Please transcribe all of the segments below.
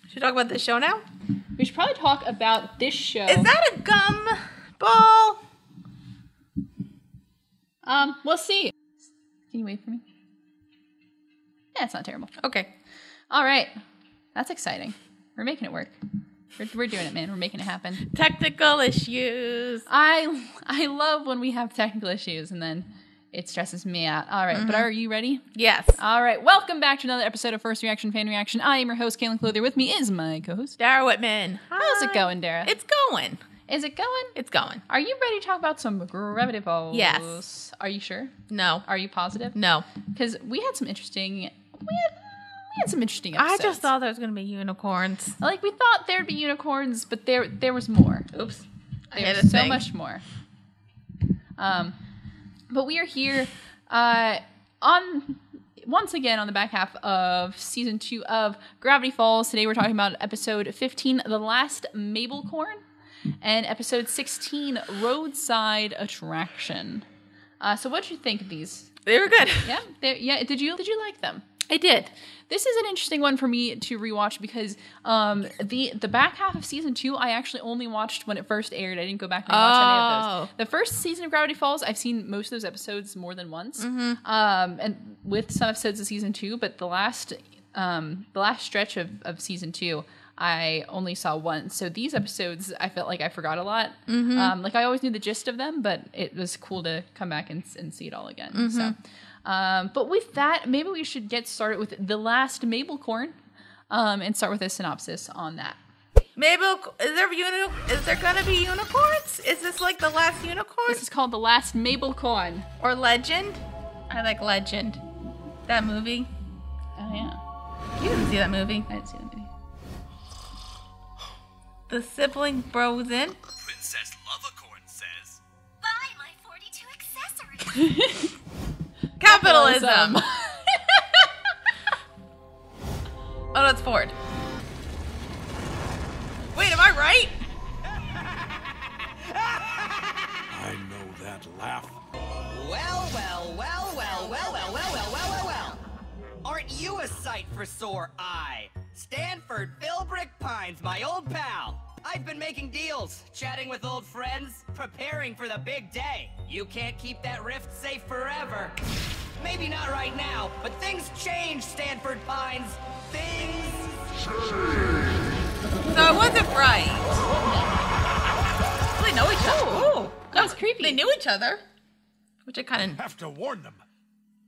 Should we talk about this show now? We should probably talk about this show. Is that a gum ball? We'll see. Can you wait for me? Yeah, it's not terrible. Okay. All right. That's exciting. We're making it work. We're doing it, man. We're making it happen. Technical issues. I love when we have technical issues and then it stresses me out. All right, but are you ready? Yes. All right, welcome back to another episode of First Reaction Fan Reaction. I am your host, Cailin Clothier. With me is my co-host, Dara Whitman. Hi. How's it going, Dara? It's going. Is it going? It's going. Are you ready to talk about some Gravity Falls? Yes. Are you sure? No. Are you positive? No. Because we had some interesting... We had some interesting episodes. I just thought there was going to be unicorns. Like, we thought there'd be unicorns, but there was more. Oops. There was so much more. But we are here once again on the back half of season 2 of Gravity Falls. Today we're talking about episode 15, The Last Mabelcorn, and episode 16, Roadside Attraction. So what did you think of these? They were good. Yeah. Did you like them? I did. This is an interesting one for me to rewatch because the back half of season 2 I actually only watched when it first aired. I didn't go back and watch any of those. The first season of Gravity Falls, I've seen most of those episodes more than once, and with some episodes of season 2. But the last stretch of season 2, I only saw once. So these episodes, I felt like I forgot a lot. Like I always knew the gist of them, but it was cool to come back and see it all again. So. But with that, maybe we should get started with The Last Mabelcorn, and start with a synopsis on that. Mabel, is there gonna be unicorns? Is this like the last unicorn? This is called The Last Mabelcorn. Or Legend? I like Legend. That movie. Oh, yeah. You didn't see that movie. I didn't see that movie. The sibling bros in. Princess Lovacorn says, Buy my 42 accessories. Capitalism. Oh, that's Ford. Wait, am I right? I know that laugh. Well. Aren't you a sight for sore eye? Stanford Philbrick Pines, my old pal. I've been making deals, chatting with old friends, preparing for the big day. You can't keep that rift safe forever. Maybe not right now, but things change, Stanford Pines. Things change. So I wasn't right. They know each other. Ooh, That was creepy. they knew each other, which I kind of. Have to warn them.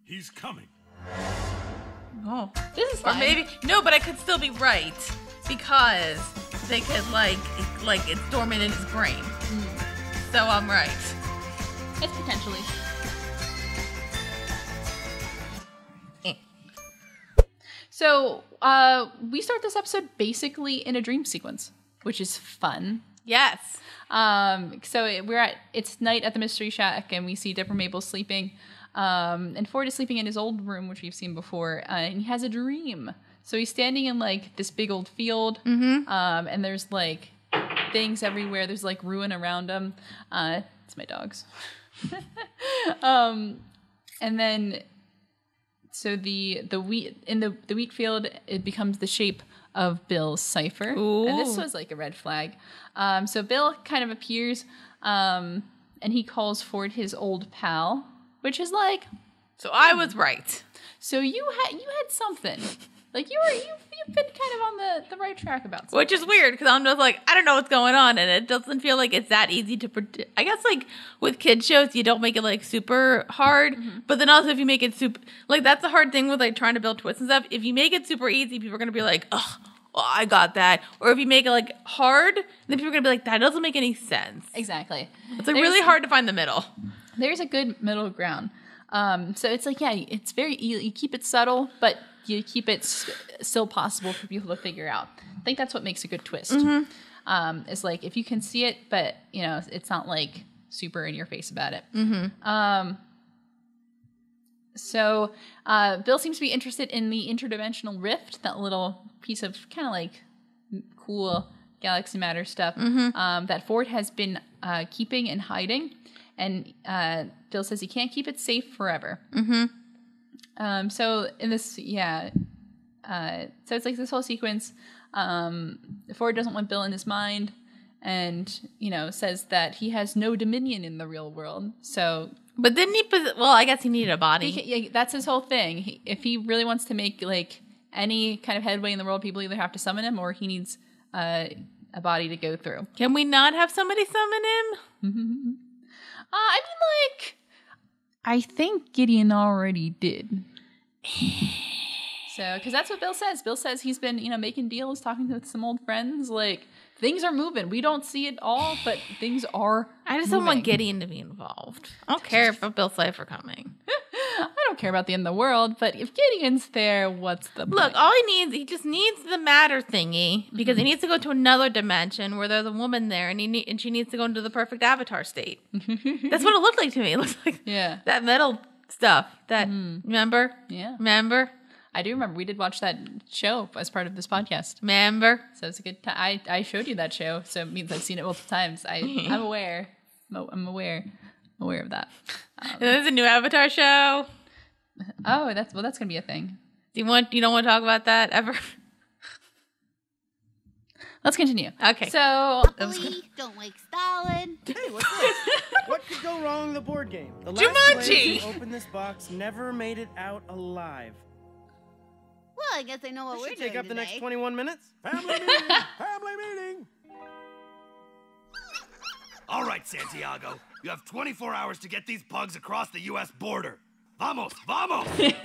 He's coming. Oh, This is or fine. maybe no, but I could still be right because they could like it's dormant in his brain. So I'm right. It's potentially. So, we start this episode basically in a dream sequence, which is fun. Yes. It's night at the Mystery Shack, and we see Dipper Mabel sleeping, and Ford is sleeping in his old room, which we've seen before, and he has a dream. So he's standing in, like, this big old field, and there's, like, things everywhere. There's, like, ruin around him. It's my dogs. And then... So the wheat in the wheat field, it becomes the shape of Bill's cipher. Ooh. And this was like a red flag. So Bill kind of appears, and he calls Ford his old pal, which is like. So I was right. So you had something, like you've been kind of on the right track about something. Which is weird because I'm just like, I don't know what's going on, and it doesn't feel like it's that easy to predict. I guess like with kid shows, you don't make it like super hard, but then also if you make it super, like that's the hard thing with like trying to build twists and stuff. If you make it super easy, people are gonna be like, oh, well, I got that. Or if you make it like hard, then people are gonna be like, that doesn't make any sense. Exactly. It's like really hard to find the middle. There's a good middle ground. So it's like, yeah, it's very easy. You keep it subtle, but you keep it still possible for people to figure out. I think that's what makes a good twist. It's like if you can see it, but you know, it's not like super in your face about it. So Bill seems to be interested in the interdimensional rift, that little piece of kind of like cool galaxy matter stuff that Ford has been keeping and hiding. And Bill says he can't keep it safe forever. So in this, so it's like this whole sequence. Ford doesn't want Bill in his mind, and says that he has no dominion in the real world. So, but didn't he? Well, I guess he needed a body. That's his whole thing. If he really wants to make like any kind of headway in the world, people either have to summon him or he needs a body to go through. Can we not have somebody summon him? I think Gideon already did. So, because that's what Bill says. Bill says he's been, making deals, talking with some old friends. Like, things are moving. We don't see it all, but things are I just don't want Gideon to be involved. I don't care about Bill Cipher coming. I don't care about the end of the world, but if Gideon's there, what's the point? Look, all he just needs the matter thingy because he needs to go to another dimension where there's a woman there and she needs to go into the perfect avatar state. That's what it looked like to me. It looks like that metal stuff. That remember? Yeah. Remember? I do remember. We did watch that show as part of this podcast. Remember? So it's a good time. I showed you that show, so it means I've seen it multiple times. I'm aware. I'm aware of that. There's a new Avatar show. Oh, that's gonna be a thing. You don't want to talk about that ever? Let's continue. Okay. So don't wake Stalin. Hey, what's this? What could go wrong in the board game? The last Jumanji! player who opened this box never made it out alive. Well, I guess I know what This we're should doing take up the today. next 21 minutes. Family meeting! Family meeting! All right, Santiago. You have 24 hours to get these pugs across the U.S. border. Vamos, vamos! But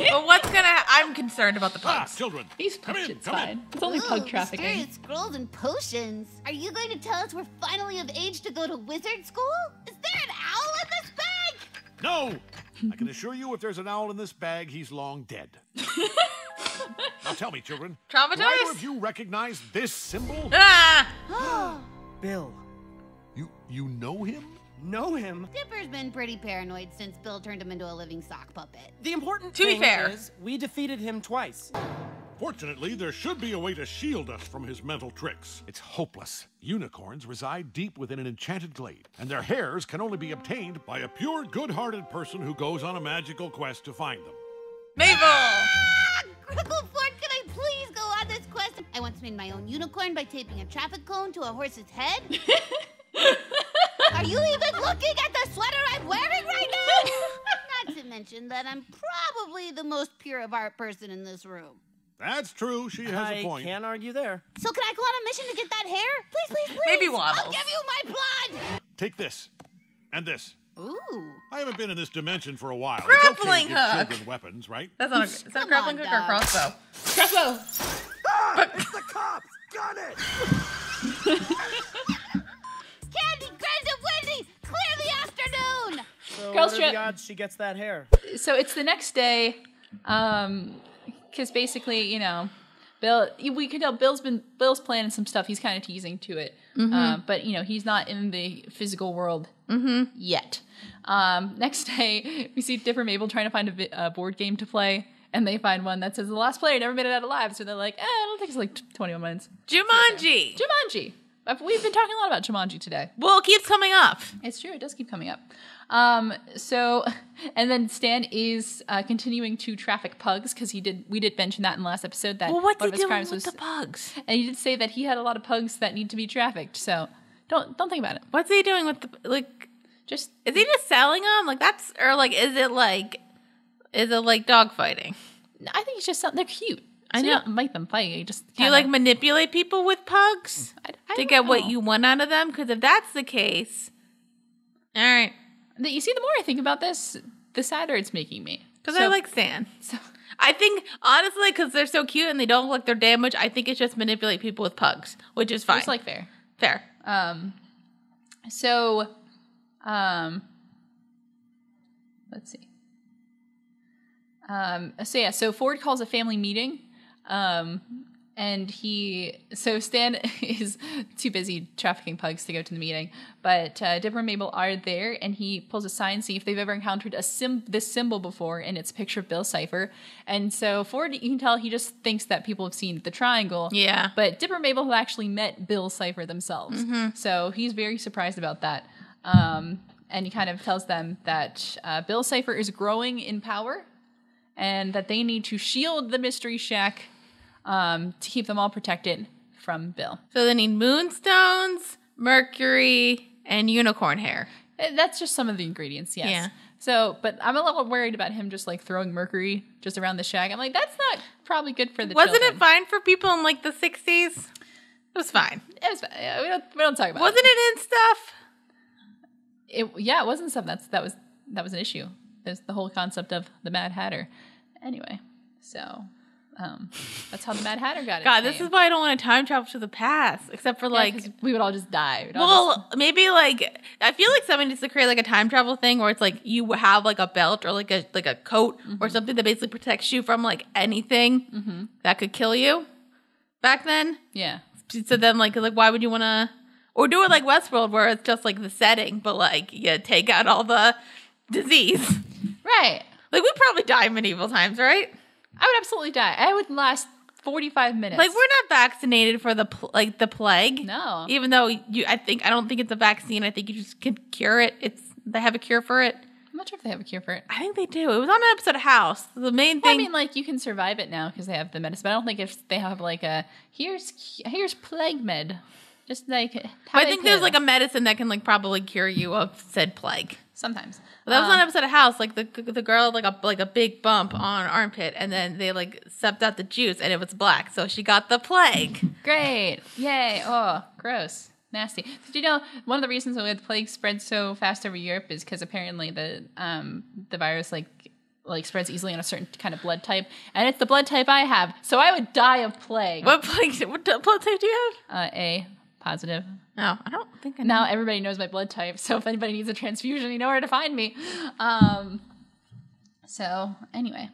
I'm concerned about the pugs. Children. He's come in, it's come fine. in. It's only pug trafficking. Mysterious scrolls and potions. Are you going to tell us we're finally of age to go to wizard school? Is there an owl in this bag? No! I can assure you if there's an owl in this bag, he's long dead. Now tell me, children. Traumatized? Do either of you recognize this symbol? Bill. You know him? Know him? Dipper's been pretty paranoid since Bill turned him into a living sock puppet. The important To be thing fair. is we defeated him twice. Fortunately, there should be a way to shield us from his mental tricks. It's hopeless. Unicorns reside deep within an enchanted glade, and their hairs can only be obtained by a pure, good-hearted person who goes on a magical quest to find them. Mabel! Crookleford, can I please go on this quest? I once made my own unicorn by taping a traffic cone to a horse's head. Are you even looking at the sweater I'm wearing right now? Not to mention that I'm probably the most pure of heart person in this room. That's true. She has a point. I can't argue there. So can I go on a mission to get that hair? Please, please, please. Maybe waddles. I'll give you my blood. Take this. And this. Ooh. I haven't been in this dimension for a while. Grappling it's okay to give hook. children weapons, right? Is that a Come grappling on, hook or a Doug. crossbow? Crossbow. It's the cops! Got it! Candy, Grant, and Wendy, clear the afternoon. So Girls what are trip. the odds she gets that hair? So it's the next day, because basically, Bill. We can tell Bill's planning some stuff. He's kind of teasing to it, but he's not in the physical world yet. Next day, we see Dipper and Mabel trying to find a board game to play, and they find one that says the last player never made it out alive. So they're like, it'll take us like 21 minutes. Jumanji! Jumanji. We've been talking a lot about Jumanji today. Well, it keeps coming up. It's true. It does keep coming up. And then Stan is continuing to traffic pugs because we did mention that in the last episode that Well, what's one he of his doing crimes with was the pugs? and he did say that he had a lot of pugs that need to be trafficked. So don't think about it. What's he doing with the Just Is he just selling them? Is it dog fighting? I think it's just something. They're cute. I So know. you don't make them fight. You just Do you manipulate people with pugs I to don't get what know. you want out of them? Because if that's the case, all right. You see, the more I think about this, the sadder it's making me. Because I like Stan. So I think, honestly, because they're so cute and they don't look like they're damaged, I think it's just manipulate people with pugs, which is fine. it's like fair. Fair. Let's see. So Ford calls a family meeting, and Stan is too busy trafficking pugs to go to the meeting, but Dipper and Mabel are there, and he pulls a sign to see if they've ever encountered this symbol before, and it's a picture of Bill Cipher. And so Ford, you can tell he just thinks that people have seen the triangle. Yeah. But Dipper and Mabel have actually met Bill Cipher themselves, so he's very surprised about that. And he kind of tells them that Bill Cipher is growing in power, and that they need to shield the Mystery Shack to keep them all protected from Bill. So they need moonstones, mercury, and unicorn hair. That's just some of the ingredients, yes. Yeah. So, but I'm a little worried about him just like throwing mercury just around the shack. I'm like, that's not probably good for the Wasn't children. it fine for people in like the 60s? It was fine. It was fine. Yeah, we don't talk about Wasn't it in stuff? It wasn't something that was an issue. There's the whole concept of the Mad Hatter. Anyway, so that's how the Mad Hatter got it. God, this is why I don't want to time travel to the past, except for like we would all just die. Maybe like I feel like somebody needs to create like a time travel thing where it's like you have like a belt or like a coat or something that basically protects you from like anything that could kill you back then. Yeah. So then like why would you want to, or do it like Westworld where it's just like the setting, but like you take out all the disease. Right. Like we'd probably die in medieval times, right? I would absolutely die. I would last 45 minutes. Like we're not vaccinated for the plague. No. Even though I don't think it's a vaccine. I think you just can cure it. They have a cure for it. I'm not sure if they have a cure for it. I think they do. It was on an episode of House. The main thing. I mean, like you can survive it now because they have the medicine. But I don't think if they have like a here's plague med. Just like I think there's like a medicine that can like probably cure you of said plague. Sometimes. But that was on an episode of House. Like the girl had like a big bump on her armpit, and then they like sucked out the juice, and it was black, so she got the plague. Great! Yay! Oh, gross, nasty. Did you know one of the reasons why the plague spread so fast over Europe is because apparently the virus like spreads easily on a certain kind of blood type, and it's the blood type I have, so I would die of plague. What plague? What blood type do you have? A positive. No, I don't think I know. Now everybody knows my blood type, so if anybody needs a transfusion, you know where to find me. So anyway,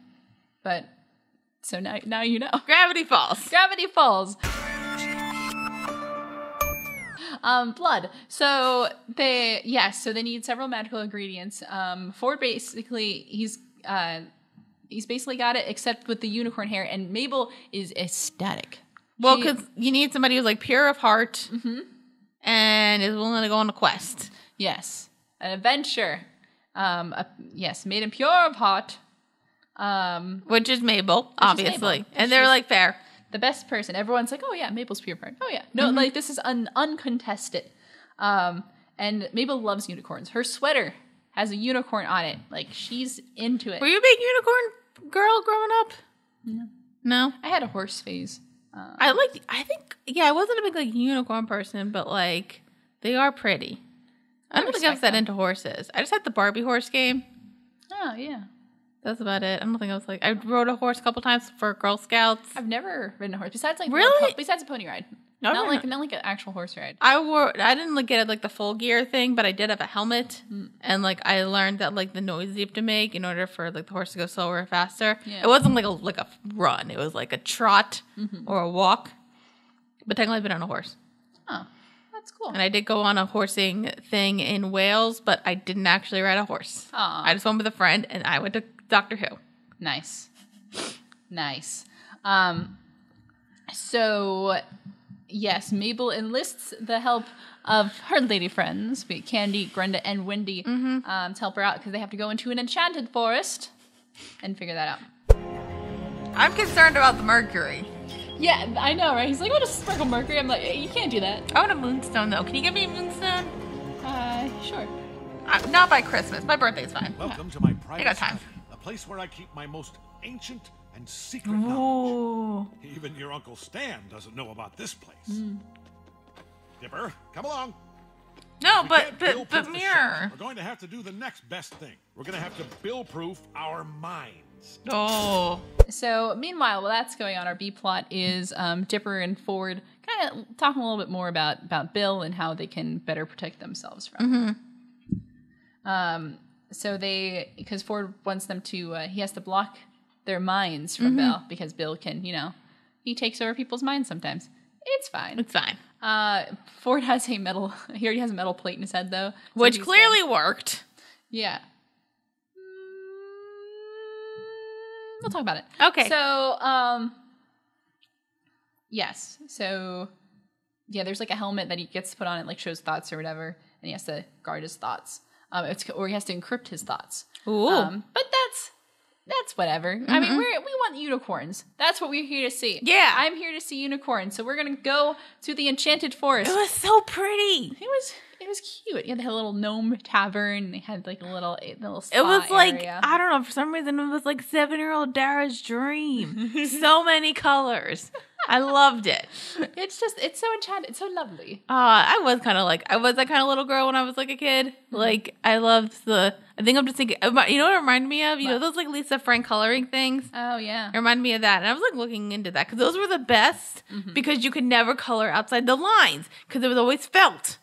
so now you know. Gravity Falls. Gravity Falls. Blood. So they need several magical ingredients. Ford basically he's basically got it, except with the unicorn hair, and Mabel is ecstatic. Well, because you need somebody who's like pure of heart and is willing to go on a quest. Yes, an adventure. Made him pure of heart. Which is Mabel, obviously. And they're like fair. The best person. Everyone's like, oh yeah, Mabel's pure of heart. Oh yeah. No, like this is uncontested. And Mabel loves unicorns. Her sweater has a unicorn on it. Like she's into it. Were you a big unicorn girl growing up? No. I had a horse phase. I wasn't a big like unicorn person, but like they are pretty. I don't think I was that into horses. I just had the Barbie horse game. Oh yeah. That's about it. I don't think I was like I rode a horse a couple times for Girl Scouts. I've never ridden a horse besides like besides a pony ride. No, not like an actual horse ride. I didn't like get like the full gear thing, but I did have a helmet, and like I learned that like the noise you have to make in order for like the horse to go slower or faster. Yeah. It wasn't like a run; it was like a trot or a walk. But technically, I've been on a horse. Oh, that's cool. And I did go on a horsing thing in Wales, but I didn't actually ride a horse. Aww. I just went with a friend, and I went to Doctor Who. Nice. So. Yes, Mabel enlists the help of her lady friends, be it Candy, Grenda, and Wendy, to help her out because they have to go into an enchanted forest and figure that out. I'm concerned about the mercury. Yeah, I know, right? He's like, I want to sprinkle mercury. I'm like, you can't do that. I want a moonstone, though. Can you give me a moonstone? Sure. Not by Christmas. My birthday's fine. Welcome to my private I got time. study, a place where I keep my most ancient and secret knowledge. Even your Uncle Stan doesn't know about this place. Dipper, come along. No, but Bill-proof the Mirror. ship. We're going to have to do the next best thing. We're going to have to bill-proof our minds. Oh. So, meanwhile, while that's going on, our B plot is Dipper and Ford kind of talking a little bit more about Bill and how they can better protect themselves from him. So because Ford wants them to, he has to block their minds from Bill because Bill can, he takes over people's minds sometimes. It's fine. It's fine. Ford has he already has a metal plate in his head though. So which clearly worked. Yeah. We'll talk about it. Okay. So, yes. So, yeah, there's like a helmet that he gets to put on. It like shows thoughts or whatever, and he has to guard his thoughts. Or he has to encrypt his thoughts. Ooh. But That's whatever. I mean, we want unicorns. That's what we're here to see. Yeah. I'm here to see unicorns. So we're going to go to the Enchanted Forest. It was so pretty. It was cute. Yeah, they had a little gnome tavern. They had like a little spa It was like, area. I don't know, for some reason it was like 7-year-old Dara's dream. So many colors. I loved it. It's so enchanted. It's so lovely. I was that kind of little girl when I was like a kid. Like, I think I'm just thinking, you know what it reminded me of? You know those like Lisa Frank coloring things? Oh, yeah. It reminded me of that. And I was like looking into that because those were the best because you could never color outside the lines because it was always felt.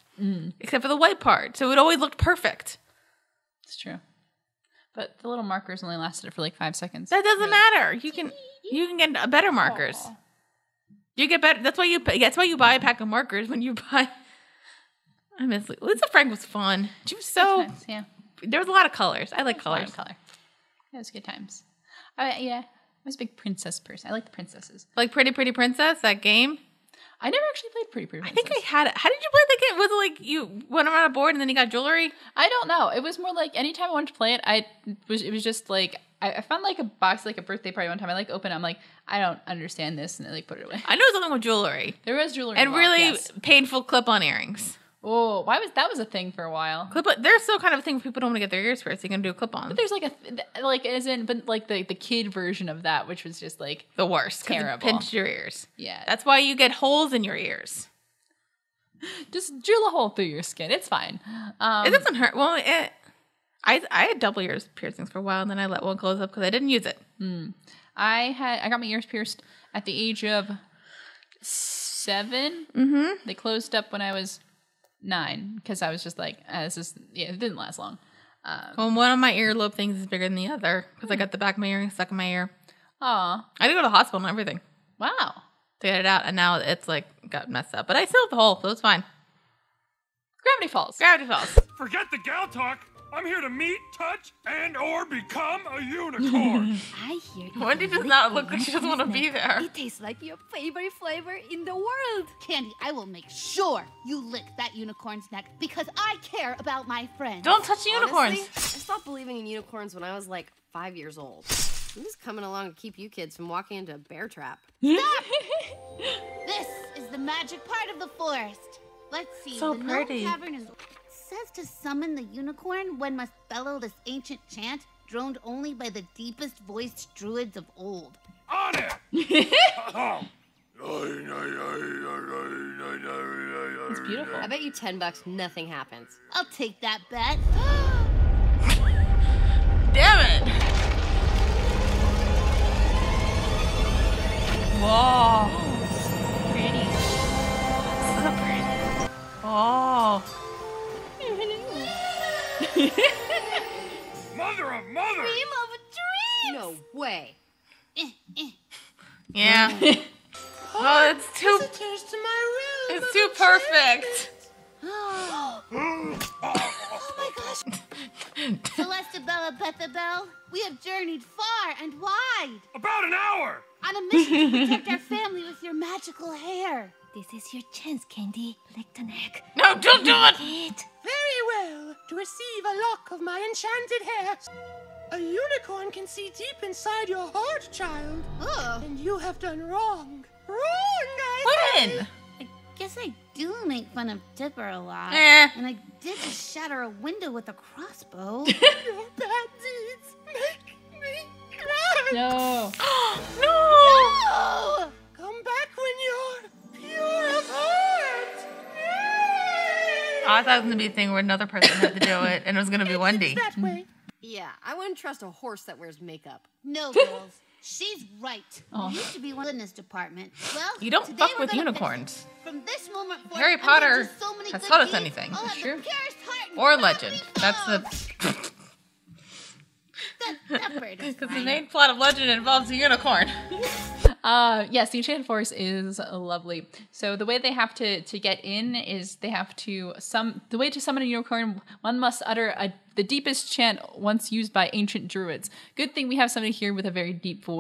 Except for the white part. So it always looked perfect. It's true. But the little markers only lasted for like 5 seconds. That doesn't matter. You can get better markers. Aww. You get better. That's why you buy a pack of markers when you buy. I miss Lisa Frank was fun. She was so. Good times, yeah. There was a lot of colors. I like colors. Color. It was good times. Yeah. I was a big princess person. I like the princesses. Like Pretty Pretty Princess, that game. I never actually played Pretty Pretty Princess. I think I had it. How did you play that game? Was it like you went around a board and then you got jewelry? I don't know. It was more like anytime I wanted to play it, it was just like I found like a box, like a birthday party one time. I like opened it. I'm like, I don't understand this, and I like put it away. I know it was something with jewelry. There was jewelry and involved, really yes. painful clip-on earrings. Oh, that was a thing for a while. There's still kind of a thing where people don't want to get their ears pierced. They can do a clip-on. But there's the kid version of that, which was just like the worst. Terrible. It pinched your ears. Yeah. That's why you get holes in your ears. Just drill a hole through your skin. It's fine. It doesn't hurt. Well, I had double ears piercings for a while, and then I let one close up because I didn't use it. I got my ears pierced at the age of 7. They closed up when I was 9 because I was just like, it didn't last long. Well, one of my earlobe things is bigger than the other because I got the back of my earring stuck in my ear. Aw. I had to go to the hospital and everything Wow. to get it out, and now it's like got messed up. But I still have the hole, so it's fine. Gravity Falls. Gravity Falls. Forget the gal talk. I'm here to meet, touch, and or become a unicorn. I hear you. Wendy does not look like she doesn't want to be there. It tastes like your favorite flavor in the world. Candy, I will make sure you lick that unicorn's neck because I care about my friends. Don't touch the unicorns. Honestly, I stopped believing in unicorns when I was like 5 years old. I'm just coming along to keep you kids from walking into a bear trap. Stop! This is the magic part of the forest. Let's see. So the pretty. Gnome Tavern says to summon the unicorn, one must bellow this ancient chant, droned only by the deepest voiced druids of old. On it! It's beautiful. I bet you $10 nothing happens. I'll take that bet. Damn it. Whoa. Pretty. So pretty. Oh. Mother of mother! Dream of a dream! No way. Yeah. Oh, it's too. It's too perfect. Oh my gosh. Celesta Bella Bethabel, we have journeyed far and wide About an hour! on a mission to protect our family with your magical hair. This is your chance, Candy. Lick the neck. No, don't do it. It. Very well. To receive a lock of my enchanted hair. A unicorn can see deep inside your heart, child. Ugh. And you have done wrong. Wrong, I say. When? I guess I do make fun of Dipper a lot. And I did just shatter a window with a crossbow. Your bad deeds make me cry. No. No. Oh! Come back when you're pure of heart. I thought it was going to be a thing where another person had to do it, and it was going to be Wendy. That way. Yeah, I wouldn't trust a horse that wears makeup. No, girls. She's right. Oh. You used to be one in this department. Well, You don't today fuck we're with gonna unicorns. finish. From this moment forth, Harry I'm Potter gonna do so many has good taught us deeds, anything. I'll That's have true. the purest heart and Or family legend. That's love. That bird is Because the fine. main plot of Legend involves a unicorn. Yes, the Enchanted Forest is lovely. So the way they have to get in is they have to the way to summon a unicorn, one must utter the deepest chant once used by ancient druids. Good thing we have somebody here with a very deep voice.